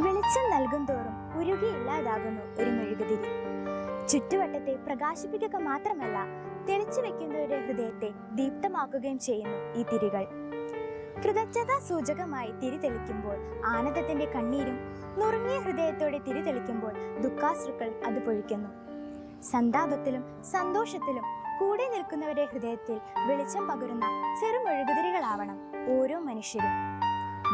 വെളിച്ചം നൽകും തോറും ഉരുകിയില്ലാതാകുന്നു ഒരു മെഴുകുതിരി. ചുറ്റുവട്ടത്തെ പ്രകാശിപ്പിക്കുക മാത്രമല്ല, തെളിച്ചു വെക്കുന്നവരുടെ ഹൃദയത്തെ ദീപ്തമാക്കുകയും ചെയ്യുന്നു ഈ തിരികൾ. കൃതജ്ഞതാ സൂചകമായി തിരി തെളിക്കുമ്പോൾ ആനന്ദത്തിന്റെ കണ്ണീരും, നുറുങ്ങിയ ഹൃദയത്തോടെ തിരി തെളിക്കുമ്പോൾ ദുഃഖാശ്രുക്കൾ അത് പൊഴിക്കുന്നു. സന്താപത്തിലും സന്തോഷത്തിലും കൂടെ നിൽക്കുന്നവരുടെ ഹൃദയത്തിൽ വെളിച്ചം പകരുന്ന ചെറുമെഴുകുതിരികളാവണം ഓരോ മനുഷ്യരും.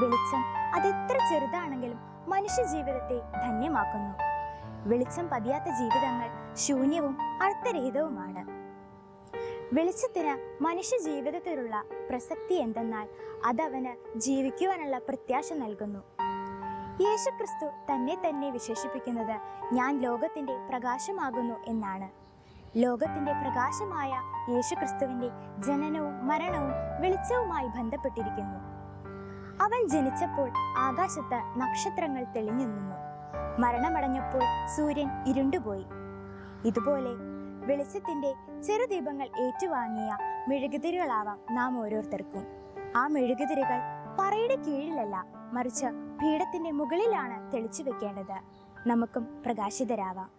വെളിച്ചം അതെത്ര ചെറുതാണെങ്കിലും മനുഷ്യ ജീവിതത്തെ ധന്യമാക്കുന്നു. വെളിച്ചം പതിയാത്ത ജീവിതങ്ങൾ ശൂന്യവും അർത്ഥരഹിതവുമാണ്. വെളിച്ചത്തിന് മനുഷ്യ ജീവിതത്തിലുള്ള പ്രസക്തി എന്തെന്നാൽ അതവന് ജീവിക്കുവാനുള്ള പ്രത്യാശ നൽകുന്നു. യേശുക്രിസ്തു തന്നെ വിശേഷിപ്പിക്കുന്നത് ഞാൻ ലോകത്തിന്റെ പ്രകാശമാകുന്നു എന്നാണ്. ലോകത്തിന്റെ പ്രകാശമായ യേശുക്രിസ്തുവിന്റെ ജനനവും മരണവും വെളിച്ചവുമായി ബന്ധപ്പെട്ടിരിക്കുന്നു. അവൻ ജനിച്ചപ്പോൾ ആകാശത്ത് നക്ഷത്രങ്ങൾ തെളിഞ്ഞു നിന്നു. മരണമടഞ്ഞപ്പോൾ സൂര്യൻ ഇരുണ്ടുപോയി. ഇതുപോലെ വെളിച്ചത്തിന്റെ ചെറുദീപങ്ങൾ ഏറ്റുവാങ്ങിയ മെഴുകുതിരികളാവാം നാം ഓരോരുത്തർക്കും. ആ മെഴുകുതിരികൾ പറയുടെ കീഴിലല്ല, മറിച്ച് പീഠത്തിന്റെ മുകളിലാണ് തെളിച്ചു വെക്കേണ്ടത്. നമുക്കും പ്രകാശിതരാവാം.